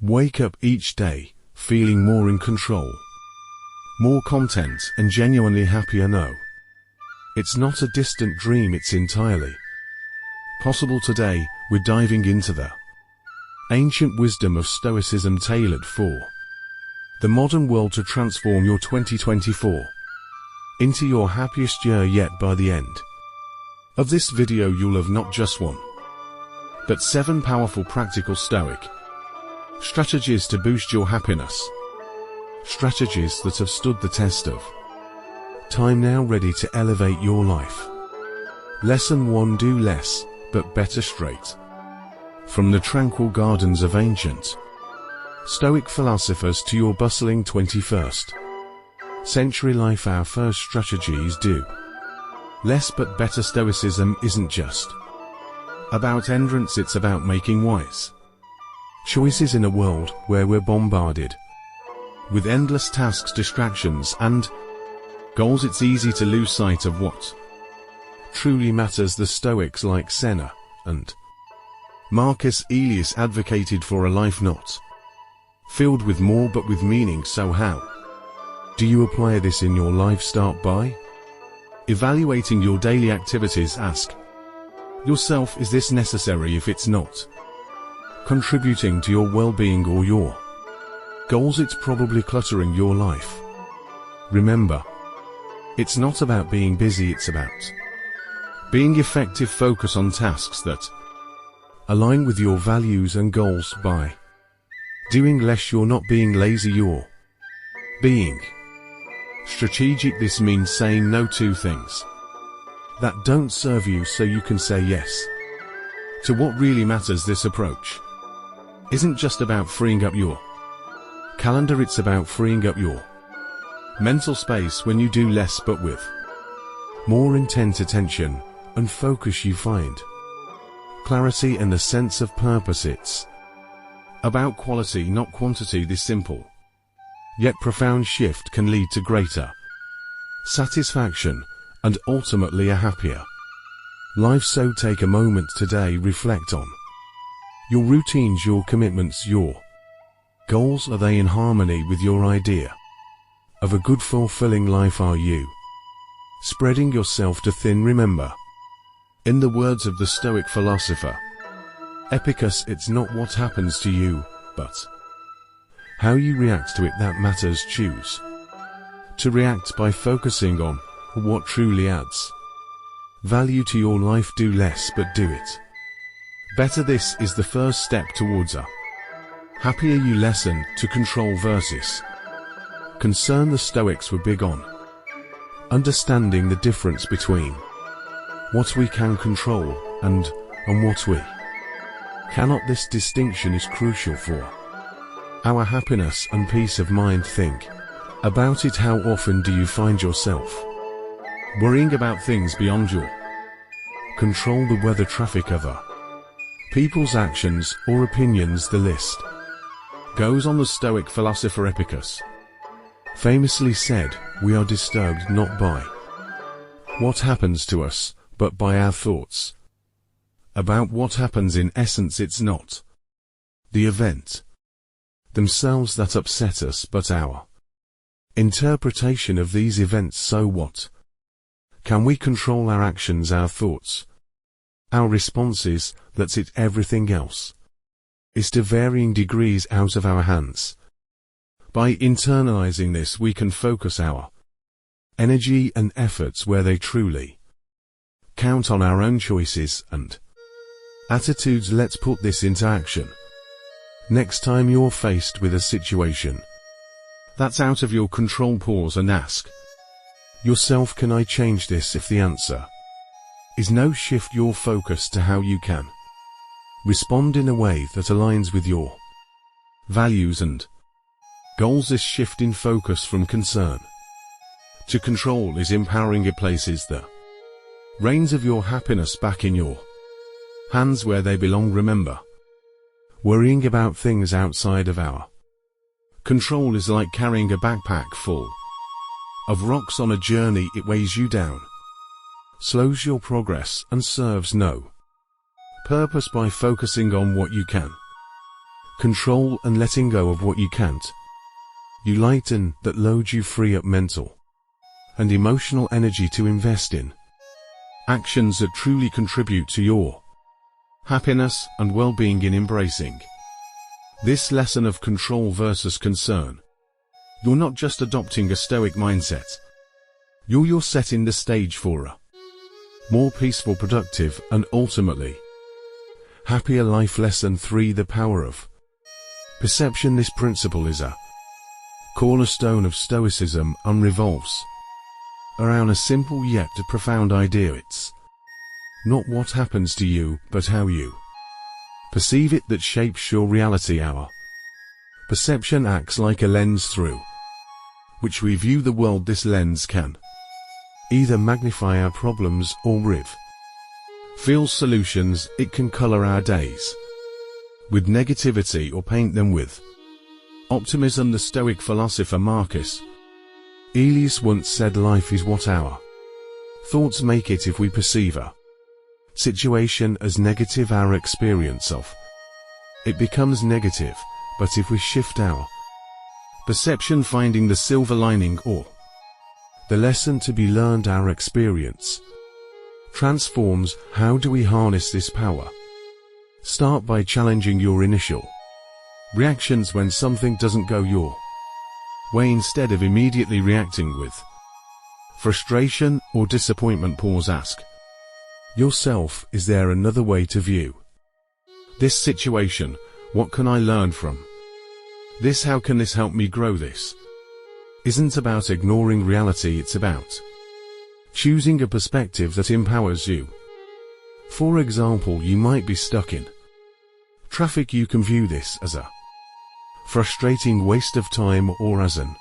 Wake up each day, feeling more in control. More content and genuinely happier. No. It's not a distant dream, it's entirely possible today. We're diving into the ancient wisdom of Stoicism tailored for the modern world to transform your 2024 into your happiest year yet. By the end of this video you'll have not just one, but 7 powerful practical Stoic strategies to boost your happiness. Strategies that have stood the test of time, now ready to elevate your life. Lesson 1: do less, but better. Straight from the tranquil gardens of ancient Stoic philosophers to your bustling 21st century life, our first strategy is do less but better. Stoicism isn't just about endurance, it's about making wise choices in a world where we're bombarded with endless tasks, distractions, and goals. It's easy to lose sight of what truly matters. The Stoics like Seneca and Marcus Aurelius advocated for a life not filled with more but with meaning. So how do you apply this in your life? Start by evaluating your daily activities. Ask yourself, is this necessary? If it's not contributing to your well-being or your goals, it's probably cluttering your life. Remember, it's not about being busy, it's about being effective. Focus on tasks that align with your values and goals. By doing less, you're not being lazy, you're being strategic. This means saying no to things that don't serve you so you can say yes to what really matters. This approach isn't just about freeing up your calendar, it's about freeing up your mental space. When you do less but with more intense attention and focus, you find clarity and a sense of purpose. It's about quality, not quantity. This simple yet profound shift can lead to greater satisfaction and ultimately a happier life. So take a moment today, reflect on your routines, your commitments, your goals. Are they in harmony with your idea of a good, fulfilling life? Are you spreading yourself too thin? Remember, in the words of the Stoic philosopher Epicurus, it's not what happens to you, but how you react to it that matters. Choose to react by focusing on what truly adds value to your life. Do less but do it better. This is the first step towards a happier you. Lesson to control versus concern. The Stoics were big on understanding the difference between what we can control and what we cannot. This distinction is crucial for our happiness and peace of mind. Think about it. How often do you find yourself worrying about things beyond your control? The weather, traffic, other people's actions or opinions. The list goes on. The Stoic philosopher Epicurus famously said, we are disturbed not by what happens to us, but by our thoughts about what happens. In essence, it's not the event themselves that upset us, but our interpretation of these events. So what can we control? Our actions, our thoughts, our responses. That's it. Everything else is to varying degrees out of our hands. By internalizing this, we can focus our energy and efforts where they truly count, on our own choices and attitudes. Let's put this into action. Next time you're faced with a situation that's out of your control, pause and ask yourself, can I change this? If the answer is no, shift your focus to how you can respond in a way that aligns with your values and goals. This shift in focus from concern to control is empowering. It places the reins of your happiness back in your hands where they belong. Remember, worrying about things outside of our control is like carrying a backpack full of rocks on a journey. It weighs you down, slows your progress, and serves no purpose. By focusing on what you can control and letting go of what you can't. You lighten that load, you free up mental and emotional energy to invest in actions that truly contribute to your happiness and well-being. In embracing this lesson of control versus concern, you're not just adopting a Stoic mindset, you're setting the stage for a more peaceful, productive, and ultimately happier life. Lesson 3: the power of perception. This principle is a cornerstone of Stoicism and revolves around a simple yet profound idea. It's not what happens to you, but how you perceive it that shapes your reality. Our perception acts like a lens through which we view the world. This lens can either magnify our problems or reveal solutions. It can color our days with negativity or paint them with optimism. The Stoic philosopher Marcus Aurelius once said, "Life is what our thoughts make it. If we perceive a situation as negative, our experience of it becomes negative. But if we shift our perception, finding the silver lining or the lesson to be learned, our experience transforms." How do we harness this power? Start by challenging your initial reactions when something doesn't go your way. Instead of immediately reacting with frustration or disappointment, pause. Ask yourself, is there another way to view this situation? What can I learn from this? How can this help me grow? This isn't about ignoring reality, it's about choosing a perspective that empowers you. For example, you might be stuck in traffic. You can view this as a frustrating waste of time or as an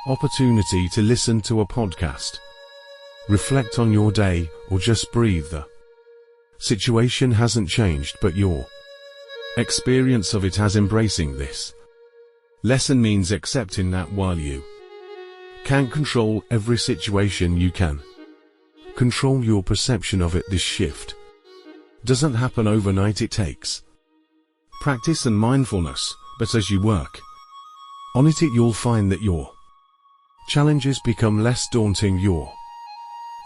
opportunity to listen to a podcast, reflect on your day, or just breathe. The situation hasn't changed, but your experience of it has. Embracing this lesson means accepting that while you can't control every situation, you can control your perception of it. This shift doesn't happen overnight. It takes practice and mindfulness, but as you work on it, you'll find that your challenges become less daunting, your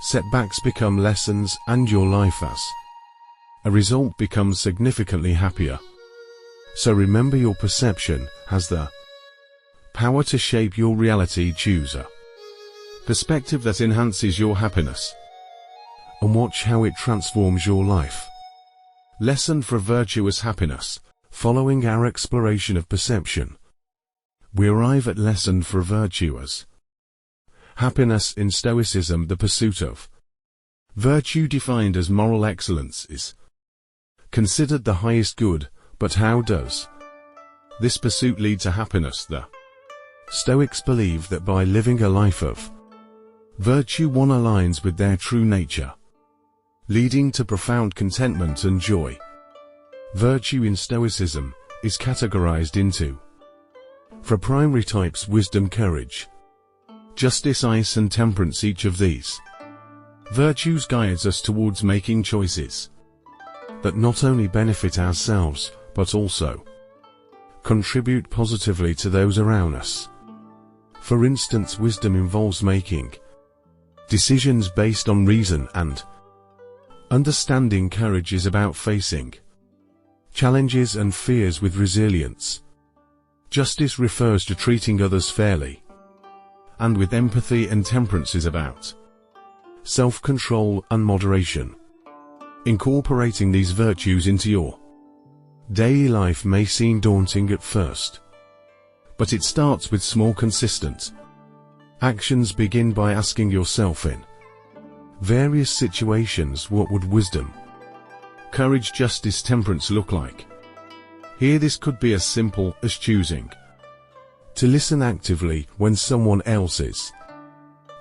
setbacks become lessons, and your life as a result becomes significantly happier. So remember, your perception has the power to shape your reality. Choose a perspective that enhances your happiness and watch how it transforms your life. Lesson for virtuous happiness. Following our exploration of perception, we arrive at lesson for virtuous happiness. In Stoicism, the pursuit of virtue, defined as moral excellence, is considered the highest good. But how does this pursuit lead to happiness? The Stoics believe that by living a life of virtue, one aligns with their true nature, leading to profound contentment and joy. Virtue in Stoicism is categorized into four primary types: wisdom, courage, justice, ice, and temperance. Each of these virtues guides us towards making choices that not only benefit ourselves, but also contribute positively to those around us. For instance, wisdom involves making decisions based on reason and understanding. Courage is about facing challenges and fears with resilience. Justice refers to treating others fairly and with empathy, and temperance is about self-control and moderation. Incorporating these virtues into your daily life may seem daunting at first, but it starts with small, consistent actions. Begin by asking yourself, in various situations, what would wisdom, courage, justice, temperance look like? Here, this could be as simple as choosing to listen actively when someone else is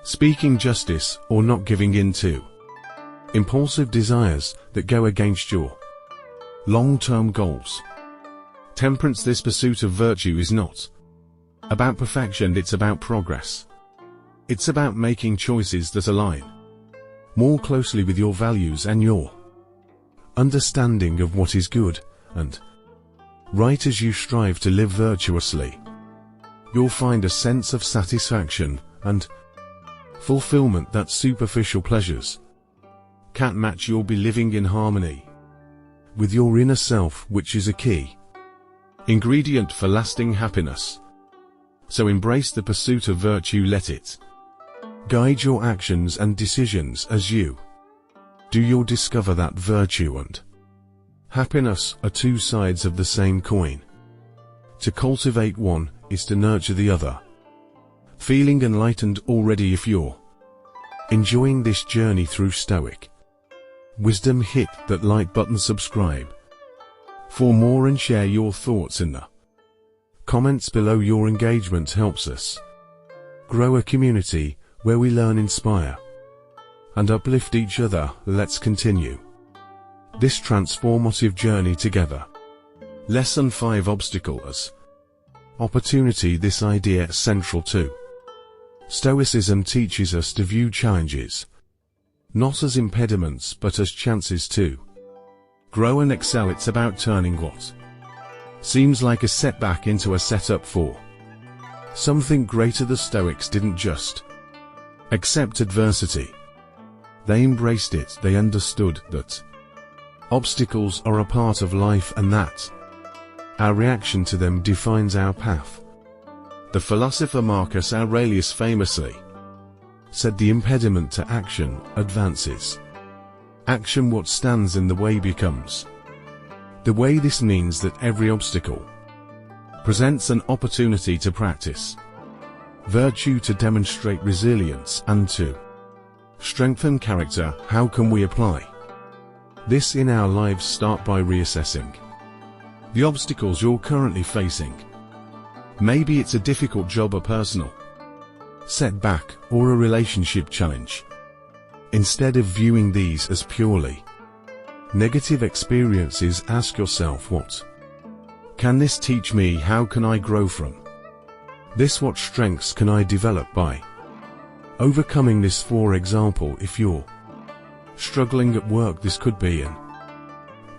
speaking justice, or not giving in to impulsive desires that go against your long-term goals. Temperance. This pursuit of virtue is not about perfection, it's about progress. It's about making choices that align more closely with your values and your understanding of what is good and Right as you strive to live virtuously, you'll find a sense of satisfaction and fulfillment that superficial pleasures can't match. You'll be living in harmony with your inner self, which is a key ingredient for lasting happiness. So embrace the pursuit of virtue. Let it guide your actions and decisions as you do. You'll discover that virtue and happiness are two sides of the same coin. To cultivate one is to nurture the other. Feeling enlightened already? If you're enjoying this journey through Stoic wisdom, hit that like button, subscribe for more, and share your thoughts in the comments below. Your engagement helps us grow a community where we learn, inspire, and uplift each other. Let's continue this transformative journey together. Lesson 5: Obstacle as opportunity. This idea is central to Stoicism. Teaches us to view challenges not as impediments but as chances to grow and excel. It's about turning what seems like a setback into a setup for something greater. The Stoics didn't just accept adversity, they embraced it. They understood that obstacles are a part of life and that our reaction to them defines our path. The philosopher Marcus Aurelius famously said, the impediment to action advances action. What stands in the way becomes the way. This means that every obstacle presents an opportunity to practice virtue, to demonstrate resilience, and to strengthen character. How can we apply this in our lives? Start by reassessing the obstacles you're currently facing. Maybe it's a difficult job, a personal setback, or a relationship challenge. Instead of viewing these as purely negative experiences, ask yourself, what can this teach me? How can I grow from this? What strengths can I develop by overcoming this? For example, if you're struggling at work, this could be an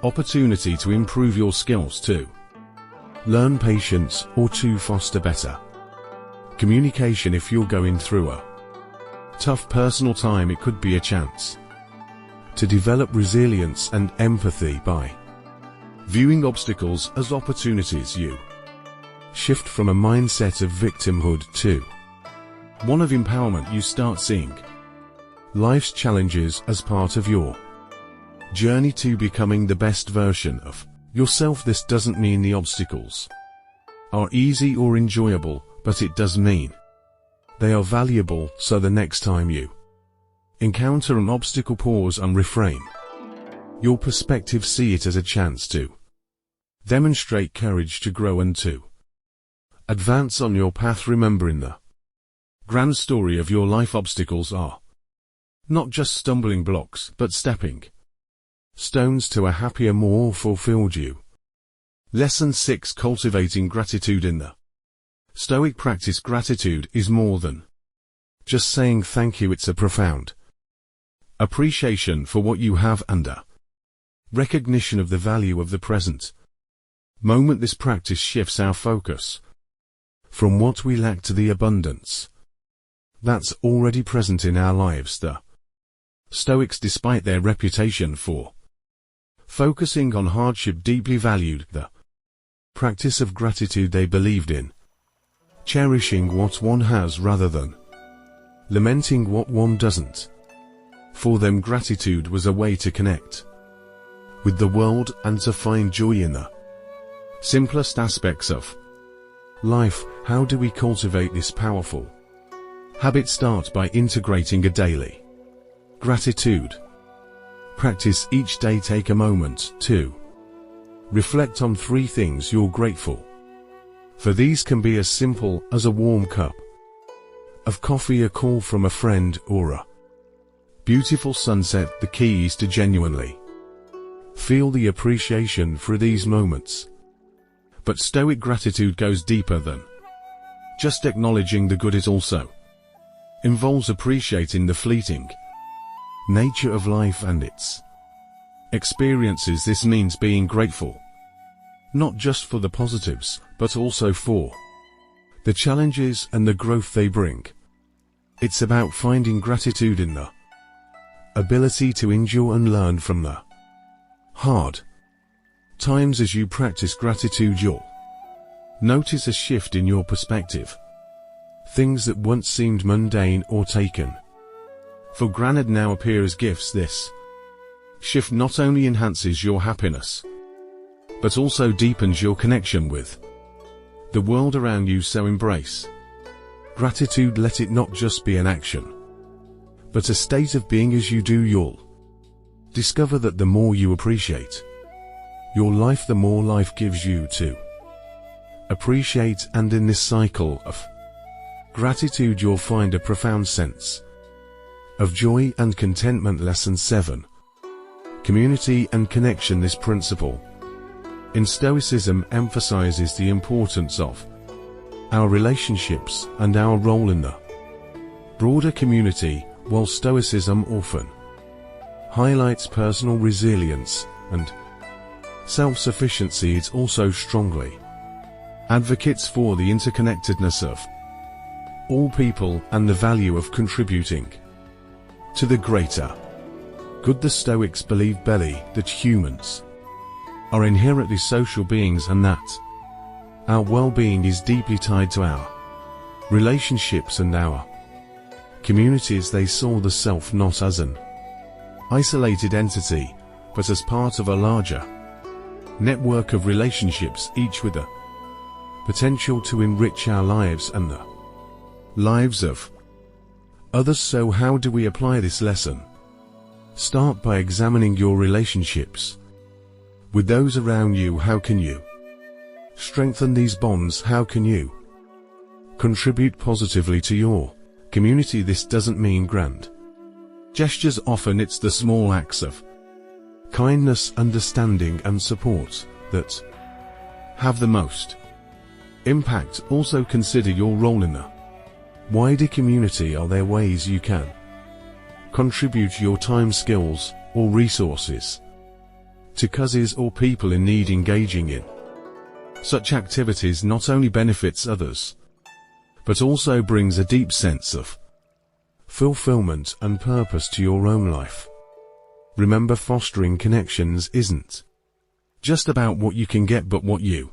opportunity to improve your skills, to learn patience, or to foster better communication. If you're going through a tough personal time, it could be a chance to develop resilience and empathy. By viewing obstacles as opportunities, you shift from a mindset of victimhood to one of empowerment. You start seeing life's challenges as part of your journey to becoming the best version of yourself. This doesn't mean the obstacles are easy or enjoyable, but it does mean they are valuable. So the next time you encounter an obstacle, pause and reframe your perspective. See it as a chance to demonstrate courage, to grow, and to advance on your path. Remembering the grand story of your life, obstacles are not just stumbling blocks, but stepping stones to a happier, more fulfilled you. Lesson 6: Cultivating gratitude. In the Stoic practice, gratitude is more than just saying thank you. It's a profound appreciation for what you have and a recognition of the value of the present moment. This practice shifts our focus from what we lack to the abundance that's already present in our lives. The Stoics, despite their reputation for focusing on hardship, deeply valued the practice of gratitude. They believed in cherishing what one has rather than lamenting what one doesn't. For them, gratitude was a way to connect with the world and to find joy in the simplest aspects of life. How do we cultivate this powerful habit? Start by integrating a daily gratitude practice. Each day, take a moment to reflect on 3 things you're grateful for. These can be as simple as a warm cup of coffee, a call from a friend, or a beautiful sunset. The key is to genuinely feel the appreciation for these moments. But Stoic gratitude goes deeper than just acknowledging the good. It also involves appreciating the fleeting nature of life and its experiences. This means being grateful not just for the positives, but also for the challenges and the growth they bring. It's about finding gratitude in the ability to endure and learn from the hard times. As you practice gratitude, you'll notice a shift in your perspective. Things that once seemed mundane or taken for granted now appear as gifts. This shift not only enhances your happiness, but also deepens your connection with the world around you. So embrace gratitude. Let it not just be an action, but a state of being. As you do, you'll discover that the more you appreciate your life, the more life gives you to appreciate. And in this cycle of gratitude, you'll find a profound sense of joy and contentment. Lesson 7. Community and connection. This principle in Stoicism emphasizes the importance of our relationships and our role in the broader community. While Stoicism often highlights personal resilience and self-sufficiency, it also strongly advocates for the interconnectedness of all people and the value of contributing to the greater good. The Stoics believe that humans are inherently social beings, and that our well-being is deeply tied to our relationships and our communities. They saw the self not as an isolated entity, but as part of a larger network of relationships, each with the potential to enrich our lives and the lives of others. So how do we apply this lesson? Start by examining your relationships with those around you. How can you strengthen these bonds? How can you contribute positively to your community? This doesn't mean grand gestures. Often it's the small acts of kindness, understanding, and support that have the most impact. Also consider your role in the wider community. Are there ways you can contribute your time, skills, or resources to causes or people in need? Engaging in such activities not only benefits others, but also brings a deep sense of fulfillment and purpose to your own life. Remember, fostering connections isn't just about what you can get, but what you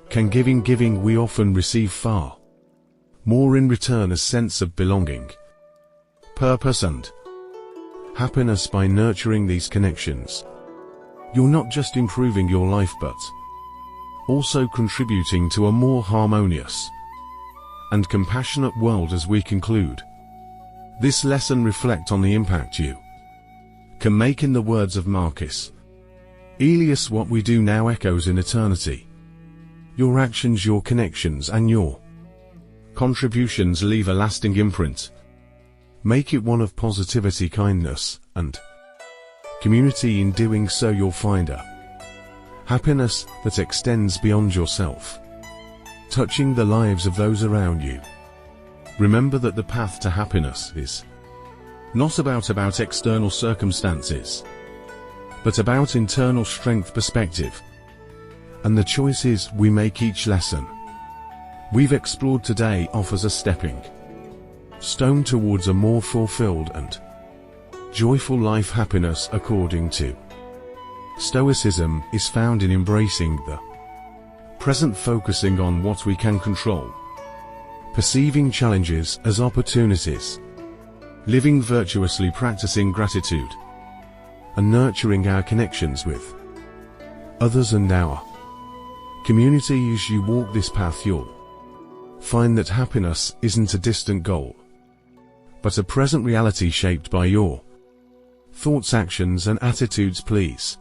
can give. In giving, we often receive far more in return. A sense of belonging, purpose, and happiness. By nurturing these connections, you're not just improving your life, but also contributing to a more harmonious and compassionate world. As we conclude this lesson, reflect on the impact you can make. In the words of Marcus Aurelius, what we do now echoes in eternity. Your actions, your connections, and your contributions leave a lasting imprint. Make it one of positivity, kindness, and community. In doing so, you'll find a happiness that extends beyond yourself, touching the lives of those around you. Remember that the path to happiness is not about external circumstances, but about internal strength, perspective, and the choices we make. Each lesson we've explored today offers a stepping stone towards a more fulfilled and joyful life. Happiness, according to Stoicism, is found in embracing the present, focusing on what we can control, perceiving challenges as opportunities, living virtuously, practicing gratitude, and nurturing our connections with others and our community. As you walk this path, you'll find that happiness isn't a distant goal, but a present reality shaped by your thoughts, actions, and attitudes. Please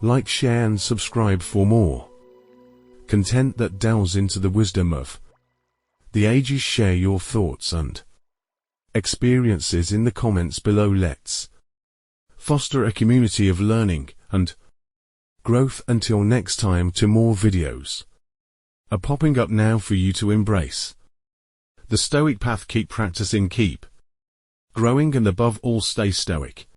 like, share, and subscribe for more content that delves into the wisdom of the ages. Share your thoughts and experiences in the comments below. Let's foster a community of learning and growth. Until next time, to more videos are popping up now for you to embrace the Stoic path. Keep practicing, keep growing, and above all, stay stoic.